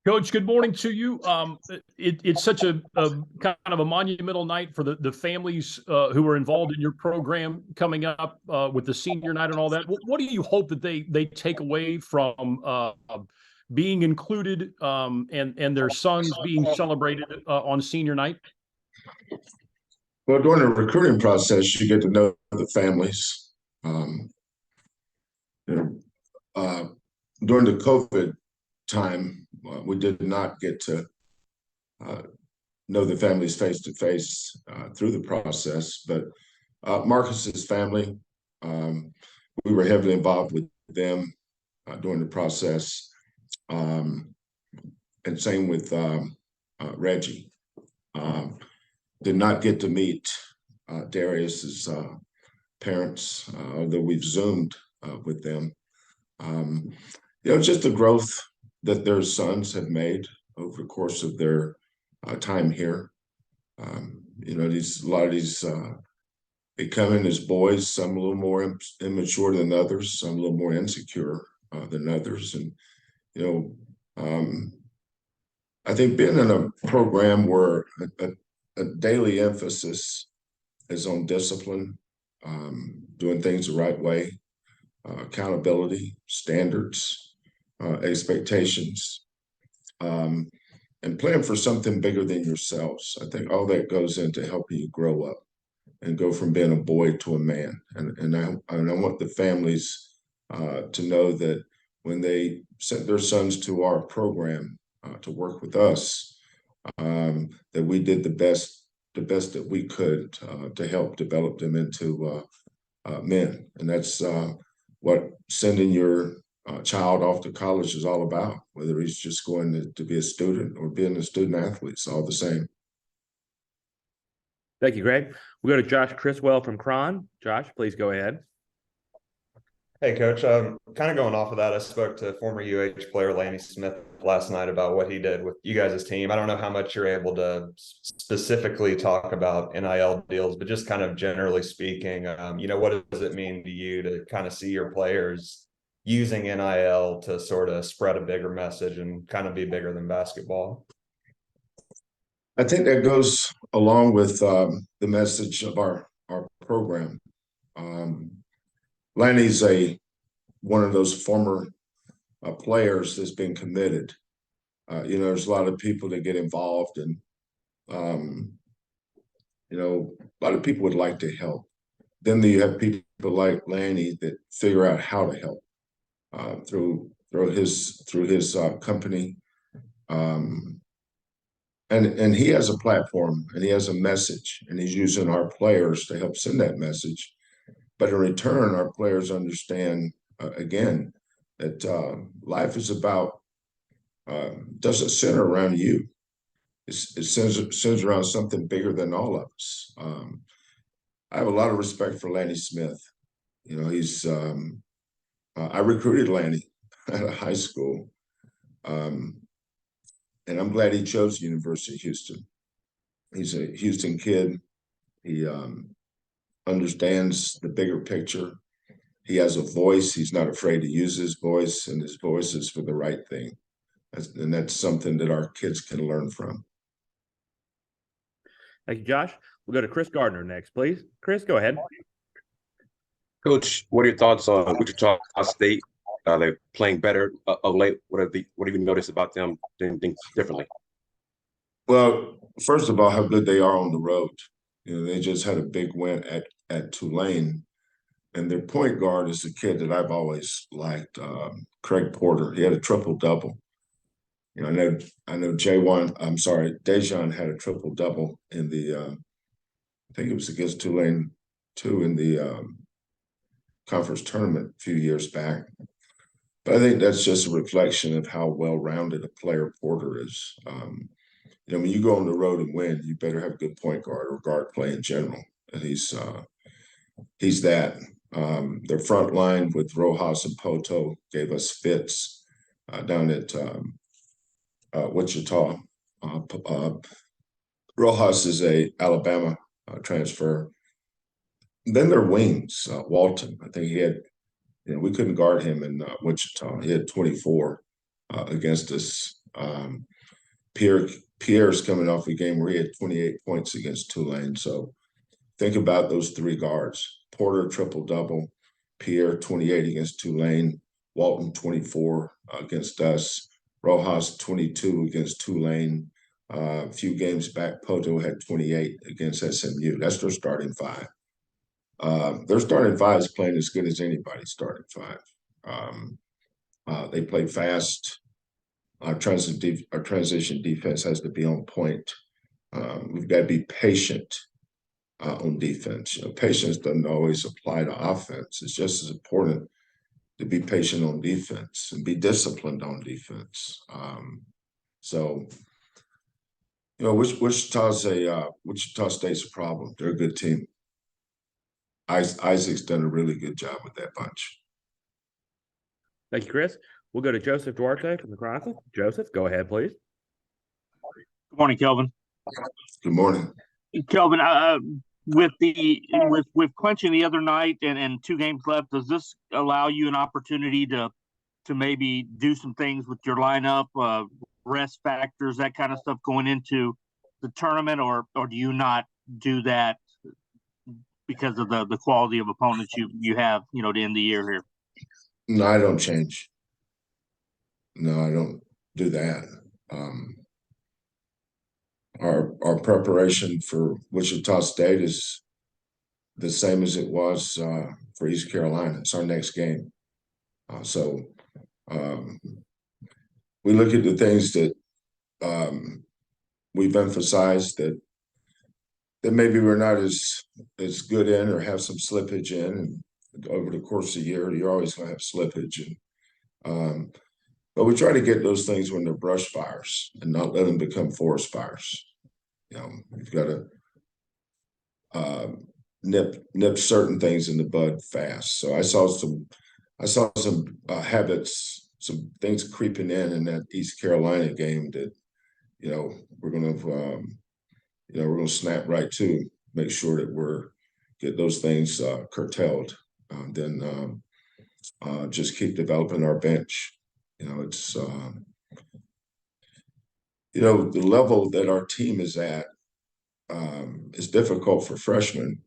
Coach, good morning to you. It's such a kind of a monumental night for the families who are involved in your program coming up with the senior night and all that. What do you hope that they take away from being included and their sons being celebrated on senior night? Well, during the recruiting process, you get to know the families. Um, you know, uh, During the COVID time, we did not get to uh, know the families face to face through the process. But Marcus's family, um, we were heavily involved with them during the process, um, and same with Reggie. Um, did not get to meet Darius's parents, although we've Zoomed with them. Um, just the growth that their sons have made over the course of their time here. A lot of these they come in as boys, some a little more immature than others, some a little more insecure than others, and you know, um, I think being in a program where a daily emphasis is on discipline, doing things the right way, accountability, standards, expectations, um, and plan for something bigger than yourselves. I think all that goes into helping you grow up and go from being a boy to a man. And I want the families to know that when they sent their sons to our program to work with us, that we did the best that we could to help develop them into men. And that's what sending your child off to college is all about, whether he's just going to be a student or being a student athlete. It's all the same. Thank you, Greg. We'll go to Josh Criswell from Cron. Josh, please go ahead. Hey, Coach. Kind of going off of that, I spoke to former UH player Lanny Smith last night about what he did with you guys' team. I don't know how much you're able to specifically talk about NIL deals, but just kind of generally speaking, what does it mean to you to kind of see your players using NIL to sort of spread a bigger message and kind of be bigger than basketball? I think that goes along with the message of our program. Lanny's one of those former players that's been committed. There's a lot of people that get involved, and a lot of people would like to help. Then you have people like Lanny that figure out how to help through his company. And he has a platform and he has a message, and he's using our players to help send that message. But in return, our players understand, again, that life is about, doesn't center around you. It centers around something bigger than all of us. I have a lot of respect for Lanny Smith. I recruited Lanny out of high school. And I'm glad he chose the University of Houston. He's a Houston kid. He understands the bigger picture. He has a voice. He's not afraid to use his voice, and his voice is for the right thing. And that's something that our kids can learn from. Thank you, Josh. We'll go to Chris Gardner next, please. Chris, go ahead. Coach, what are your thoughts on Wichita State? They're playing better of late. What have you noticed about them doing things differently? Well, first of all, how good they are on the road. They just had a big win at Tulane, and their point guard is a kid that I've always liked, Craig Porter. He had a triple double. I know Dejan had a triple double in the I think it was against Tulane too in the conference tournament a few years back. But I think that's just a reflection of how well-rounded a player Porter is. When you go on the road and win, you better have a good point guard or guard play in general. And he's that. Their front line with Rojas and Poto gave us fits down at Wichita. Rojas is a Alabama transfer. Then their wings, Walton. I think he had. We couldn't guard him in Wichita. He had 24 against us Pierre's coming off a game where he had 28 points against Tulane. So think about those three guards. Porter, triple-double. Pierre, 28 against Tulane. Walton, 24 against us. Rojas, 22 against Tulane. A few games back, Poto had 28 against SMU. That's their starting five. Their starting five is playing as good as anybody's starting five. They play fast. Our transition defense has to be on point. We've got to be patient on defense. Patience doesn't always apply to offense. It's just as important to be patient on defense and be disciplined on defense. Wichita State's a problem. They're a good team. Isaac's done a really good job with that bunch. Thank you, Chris. We'll go to Joseph Duarte from the Chronicle. Joseph, go ahead, please. Good morning, Kelvin. Good morning. Kelvin, with clinching the other night and 2 games left, does this allow you an opportunity to maybe do some things with your lineup, rest factors, that kind of stuff going into the tournament, or do you not do that because of the quality of opponents you have, to end the year here? No, I don't change. No, I don't do that. Our preparation for Wichita State is the same as it was for East Carolina. It's our next game. We look at the things that we've emphasized that maybe we're not as good in, or have some slippage in. And over the course of the year, you're always going to have slippage. But we try to get those things when they're brush fires and not let them become forest fires. We've got to nip certain things in the bud fast. So I saw some habits, some things creeping in that East Carolina game that we're going to snap right to, make sure that we're get those things curtailed. Then just keep developing our bench. It's the level that our team is at is difficult for freshmen.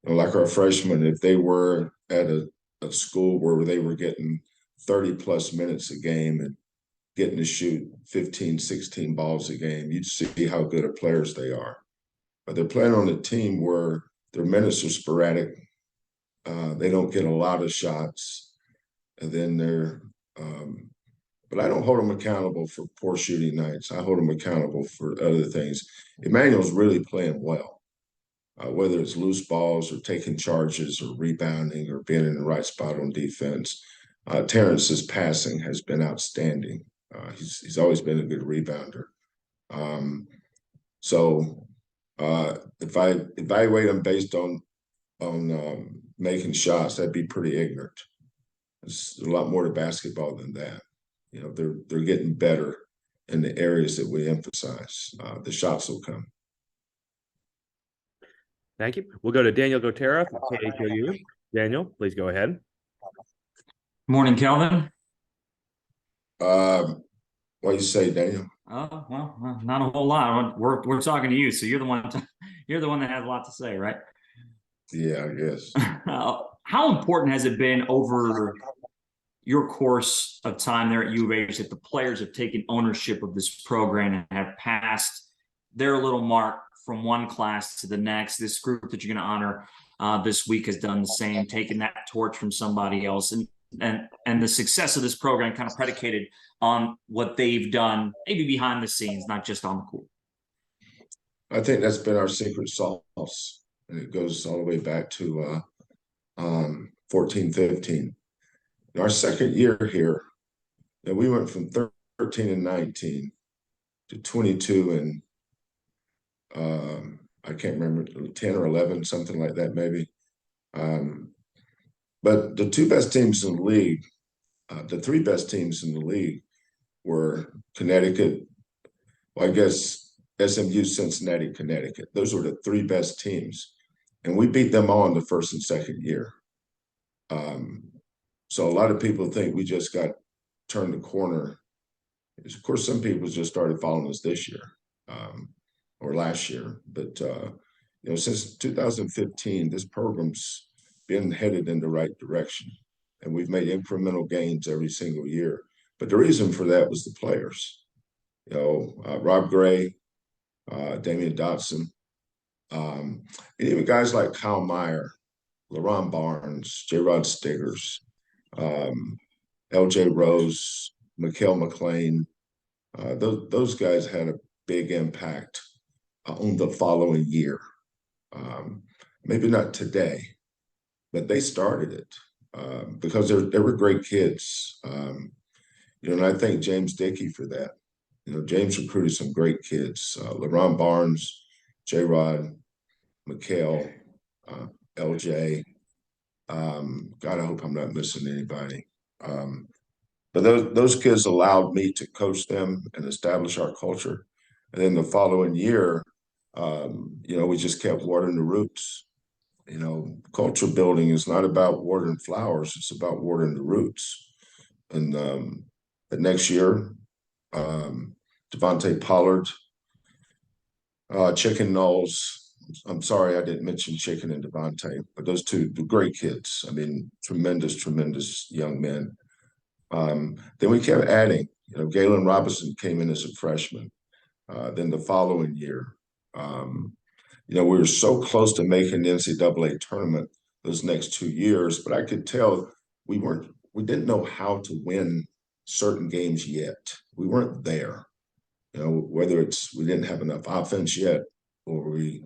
Like our freshmen, if they were at a school where they were getting 30-plus minutes a game and getting to shoot 15, 16 balls a game, you'd see how good of players they are. But they're playing on a team where their minutes are sporadic. They don't get a lot of shots. And then but I don't hold them accountable for poor shooting nights. I hold them accountable for other things. Emmanuel's really playing well, whether it's loose balls or taking charges or rebounding or being in the right spot on defense. Terrence's passing has been outstanding. He's always been a good rebounder. If I evaluate them based on making shots, that'd be pretty ignorant. There's a lot more to basketball than that. They're getting better in the areas that we emphasize. The shots will come. Thank you. We'll go to Daniel Gotera from KHOU. Daniel, please go ahead. Morning, Kelvin. What do you say, Daniel? Oh, well, not a whole lot. We're talking to you, so you're the one that has a lot to say, right? Yeah, I guess. How important has it been over your course of time there at U of H that the players have taken ownership of this program and have passed their little mark from one class to the next? This group that you're going to honor this week has done the same, taken that torch from somebody else, and the success of this program kind of predicated on what they've done, maybe behind the scenes, not just on the court. I think that's been our secret sauce, and it goes all the way back to 14, 15. In our second year here, we went from 13 and 19 to 22 and I can't remember, 10 or 11, something like that maybe. But the two best teams in the league, the three best teams in the league were Connecticut, well, I guess SMU, Cincinnati, Connecticut. Those were the three best teams. And we beat them all in the first and second year. So a lot of people think we just got turned the corner Of course, some people just started following us this year or last year, but since 2015, this program's been headed in the right direction, and we've made incremental gains every single year. But the reason for that was the players. Rob Gray, Damian Dotson, and even guys like Kyle Meyer, LaRon Barnes, J-Rod Stiggers, LJ Rose, Mikael McLean. Those guys had a big impact on the following year. Maybe not today, but they started it because they were great kids. And I thank James Dickey for that. James recruited some great kids. LaRon Barnes, J-Rod, Mikael, LJ. God, I hope I'm not missing anybody. But those kids allowed me to coach them and establish our culture. And then the following year, we just kept watering the roots. Culture building is not about watering flowers; it's about watering the roots. And the next year, Devontae Pollard, Chicken Knowles. I'm sorry I didn't mention Chicken and Devontae, but those two great kids. I mean, tremendous, tremendous young men. Then we kept adding. Galen Robinson came in as a freshman. Then the following year, we were so close to making the NCAA tournament those next 2 years, but I could tell we didn't know how to win certain games yet. We weren't there. Whether it's we didn't have enough offense yet, or we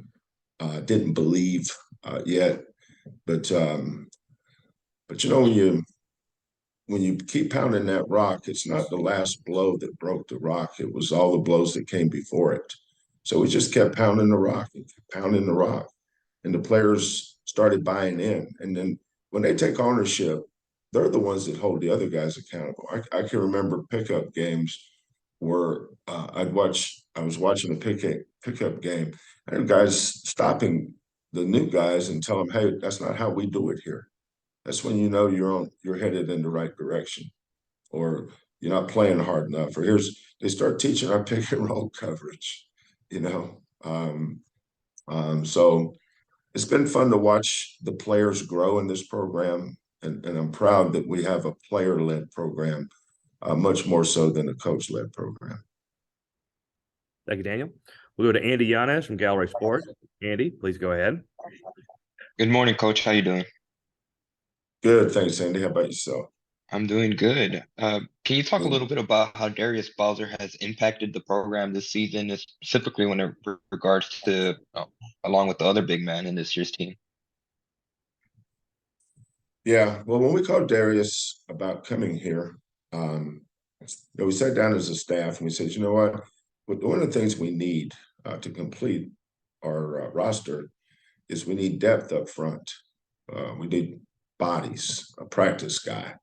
didn't believe yet. But when you keep pounding that rock, it's not the last blow that broke the rock. It was all the blows that came before it. So we just kept pounding the rock and pounding the rock. And the players started buying in. And then when they take ownership, they're the ones that hold the other guys accountable. I can remember pickup games where I was watching a pickup game, and guys stopping the new guys and tell them, hey, that's not how we do it here. That's when you're headed in the right direction, or you're not playing hard enough. Or they start teaching our pick and roll coverage, So it's been fun to watch the players grow in this program, and I'm proud that we have a player-led program, much more so than a coach-led program. Thank you, Daniel. We'll go to Andy Yanez from Gallery Sports. Andy, please go ahead. Good morning, Coach. How you doing? Good, thanks, Andy. How about yourself? I'm doing good. Can you talk a little bit about how Darius Bowser has impacted the program this season, specifically when it regards to along with the other big man in this year's team? Yeah, well, when we called Darius about coming here, we sat down as a staff and we said, what? One of the things we need to complete our roster is we need depth up front. We need bodies, a practice guy,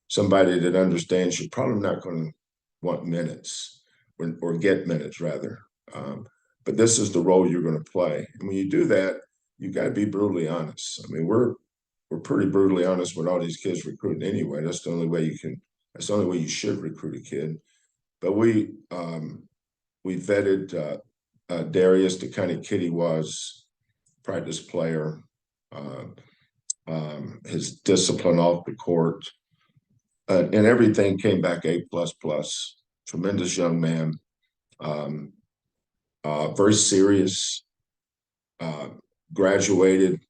somebody that understands you're probably not going to want minutes or get minutes rather. But this is the role you're going to play. And when you do that, you got to be brutally honest. I mean, we're pretty brutally honest with all these kids recruiting anyway. That's the only way you should recruit a kid. But we vetted Darius, the kind of kid he was, practice player, his discipline off the court, and everything came back A++. Tremendous young man, very serious, graduated,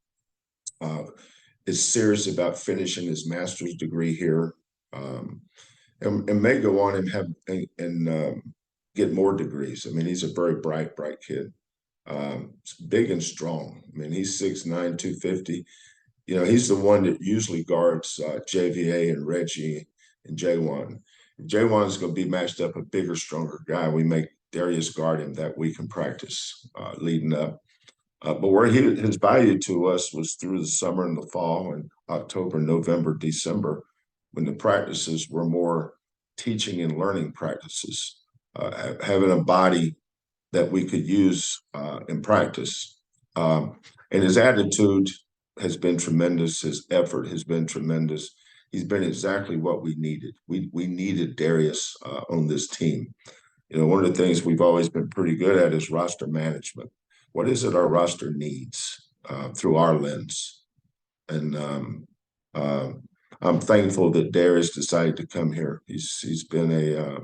is serious about finishing his master's degree here, and may go on and have and get more degrees. I mean, he's a very bright kid, big and strong. I mean, he's 6'9", 250. He's the one that usually guards JVA and Reggie and J1. J1 is going to be matched up a bigger, stronger guy. We make Darius guard him that week in practice leading up. But where his value to us was through the summer and the fall, and October, November, December, when the practices were more teaching and learning practices, having a body that we could use in practice. And his attitude has been tremendous. His effort has been tremendous. he's been exactly what we needed. We needed Darius on this team. You know, one of the things we've always been pretty good at is roster management. What is it our roster needs through our lens? And I'm thankful that Darius decided to come here. He's been a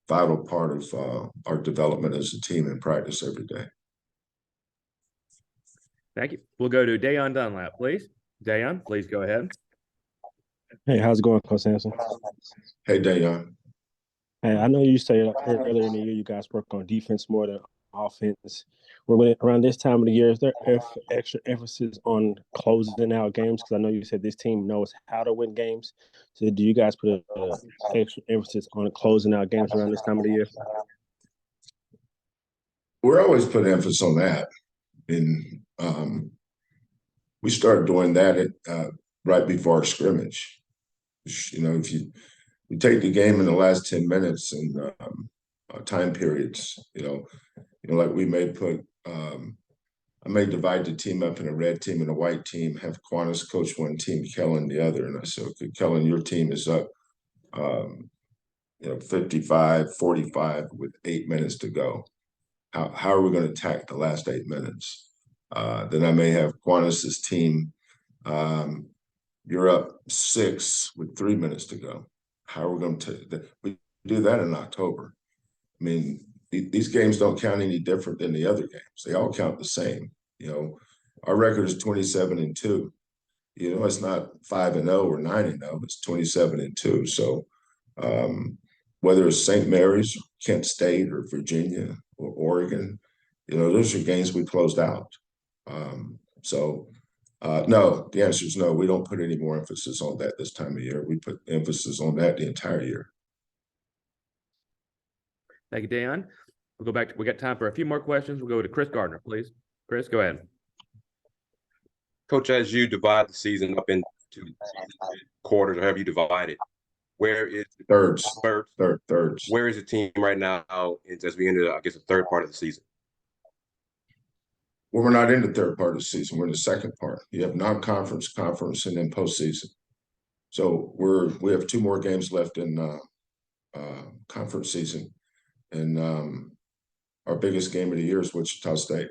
vital part of our development as a team in practice every day. Thank you. We'll go to Dayon Dunlap, please. Dayon, please go ahead. Hey, how's it going, Coach Sampson? Hey, Dayon. Hey, I know you said earlier in the year you guys work on defense more than offense. Around this time of the year, is there extra emphasis on closing out games? Because I know you said this team knows how to win games. So do you guys put extra emphasis on closing out games around this time of the year? We're always putting emphasis on that. And we started doing that right before our scrimmage. You know, if you take the game in the last 10 minutes and time periods, like we may put, I may divide the team up in a red team and a white team, have Quantas coach one team, Kellen the other. And I said, okay, Kellen, your team is up, 55-45 with 8 minutes to go. How are we going to attack the last 8 minutes? Then I may have Quantas's team, you're up 6 with 3 minutes to go. How are we going to we do that in October? I mean, these games don't count any different than the other games. They all count the same. Our record is 27-2. It's not 5-0 or 9-0. It's 27-2. So whether it's St. Mary's, Kent State, or Virginia or Oregon, those are games we closed out. No, the answer is no. We don't put any more emphasis on that this time of year. We put emphasis on that the entire year. Thank you, Dayon. We'll go back. We got time for a few more questions. We'll go to Chris Gardner, please. Chris, go ahead. Coach, as you divide the season up into quarters, or however you divide it, where is thirds? Thirds. Where is the team right now as we enter, I guess, the third part of the season? Well, we're not in the third part of the season. We're in the second part. You have non-conference, conference, and then postseason. So we have 2 more games left in conference season, and our biggest game of the year is Wichita State.